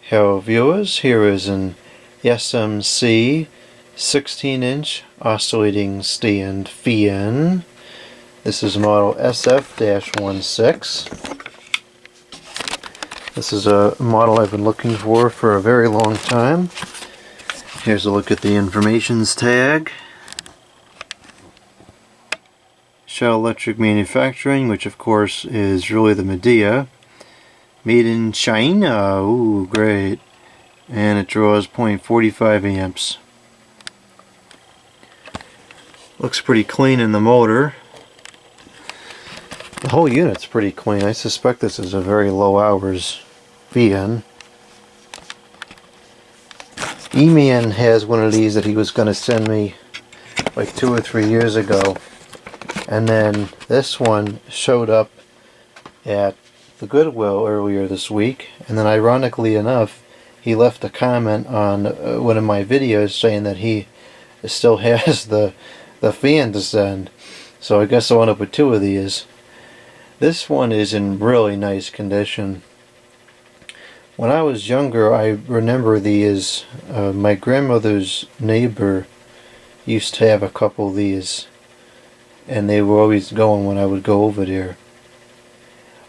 Hello viewers, here is an SMC 16-inch oscillating stand fan. This is model SF-16. This is a model I've been looking for a very long time. Here's a look at the informations tag. Shell Electric Manufacturing, which of course is really the Midea. Made in China. Ooh, great. And it draws 0.45 amps. Looks pretty clean in the motor. The whole unit's pretty clean. I suspect this is a very low hours fan. E-Man has one of these that he was going to send me like 2 or 3 years ago. And then this one showed up at the Goodwill earlier this week, and then ironically enough he left a comment on one of my videos saying that he still has the fan to send, so I guess I wound up with 2 of these. This one is in really nice condition. When I was younger, I remember these. My grandmother's neighbor used to have a couple of these, and they were always going when I would go over there.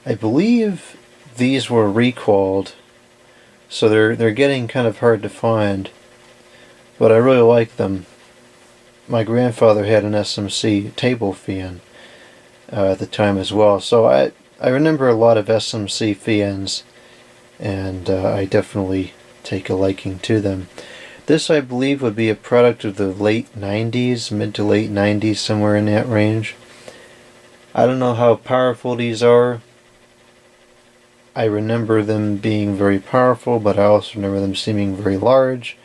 I believe these were recalled, so they're getting kind of hard to find, but I really like them. My grandfather had an SMC table fan at the time as well, so I remember a lot of SMC fans, and I definitely take a liking to them. This, I believe, would be a product of the late 90s, mid to late 90s, somewhere in that range. I don't know how powerful these are. I remember them being very powerful, but I also remember them seeming very large.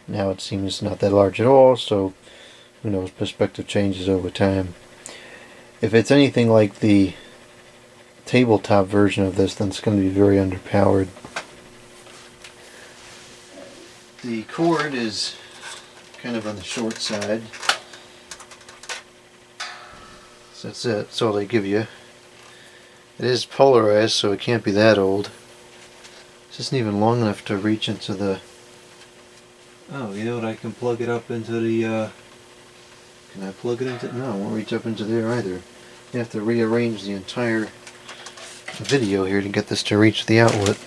Now it seems not that large at all, so who knows, perspective changes over time. If it's anything like the tabletop version of this, then it's going to be very underpowered. The cord is kind of on the short side. So that's it. That's all they give you. It is polarized, so it can't be that old. It's just even long enough to reach into the... Oh, you know what? I can plug it up into the... Can I plug it into... No, it won't reach up into there either. You have to rearrange the entire video here to get this to reach the outlet.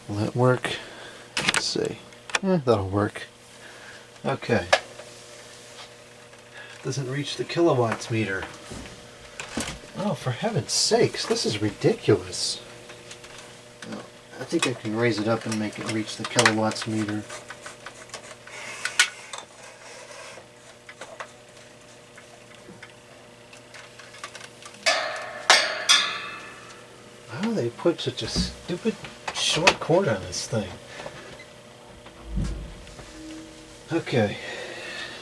Will that work? Let's see. That'll work. Okay. Doesn't reach the kilowatts meter. Oh, for heaven's sakes, this is ridiculous. Well, I think I can raise it up and make it reach the kilowatts meter. How do they put such a stupid short cord on this thing? Okay.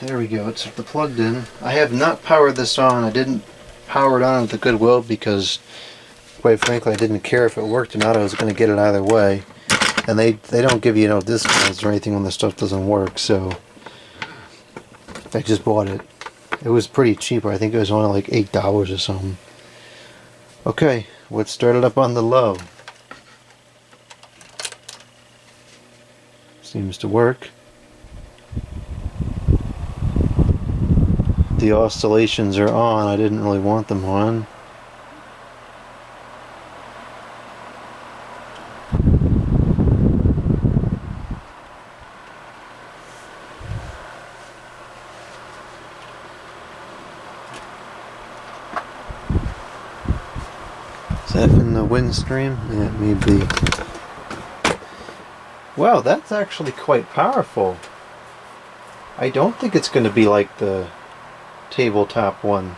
There we go, it's plugged in. I have not powered this on. I didn't power it on at the Goodwill because, quite frankly, I didn't care if it worked or not. I was going to get it either way. And they don't give you no discounts or anything when the stuff doesn't work, so I just bought it. It was pretty cheap. I think it was only like $8 or something. Okay, let's start it up on the low. Seems to work. The oscillations are on. I didn't really want them on. Is that in the wind stream? Yeah, it may be. Wow, that's actually quite powerful. I don't think it's going to be like the tabletop one.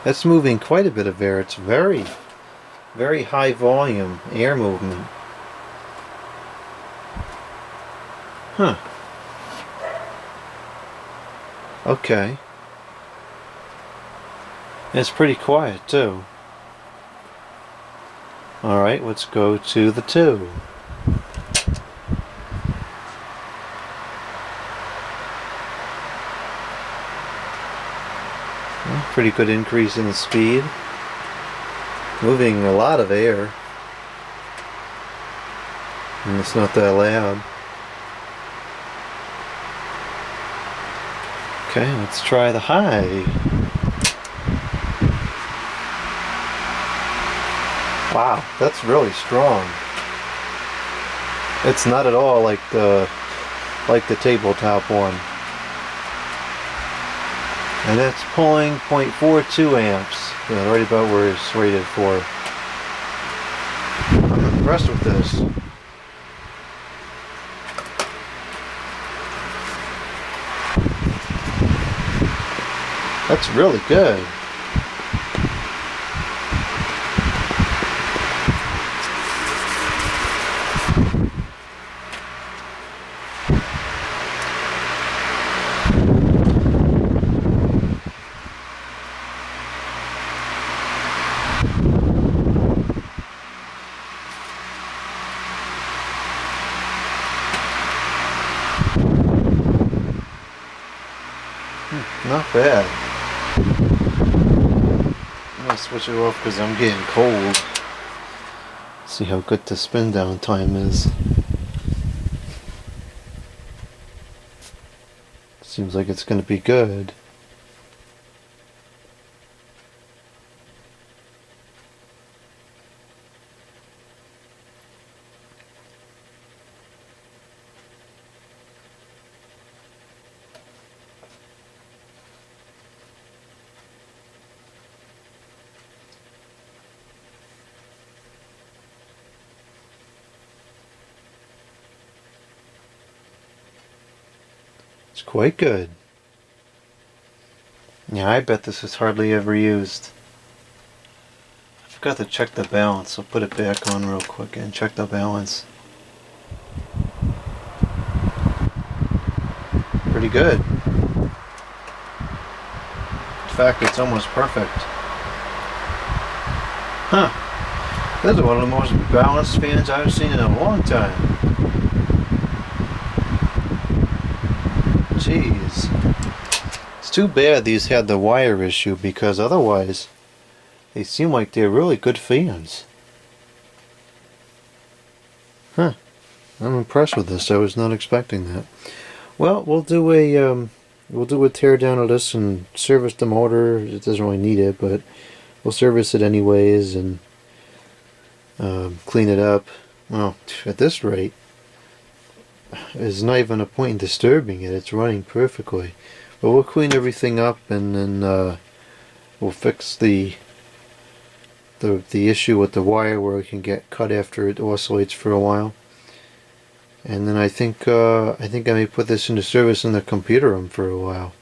That's moving quite a bit of air. It's very, very high volume air movement. Huh. Okay. And it's pretty quiet too. Alright, let's go to the 2. Well, pretty good increase in the speed. Moving a lot of air. And it's not that loud. Okay, let's try the high. Wow, that's really strong. It's not at all like the tabletop one. And that's pulling 0.42 amps. Yeah, right about where it's rated for. I'm impressed with this. That's really good. Not bad. I'm gonna switch it off because I'm getting cold. See how good the spin down time is. Seems like it's gonna be good. It's quite good. Yeah, I bet this is hardly ever used. I forgot to check the balance. I'll put it back on real quick and check the balance. Pretty good. In fact, it's almost perfect. Huh. This is one of the most balanced fans I've seen in a long time. Jeez. It's too bad these had the wire issue, because otherwise they seem like they're really good fans. Huh. I'm impressed with this. I was not expecting that. Well, we'll do a tear down of this and service the motor. It doesn't really need it, but we'll service it anyways and clean it up. Well, at this rate, there's not even a point in disturbing it. It's running perfectly. But we'll clean everything up, and then we'll fix the issue with the wire where it can get cut after it oscillates for a while. And then I think I may put this into service in the computer room for a while.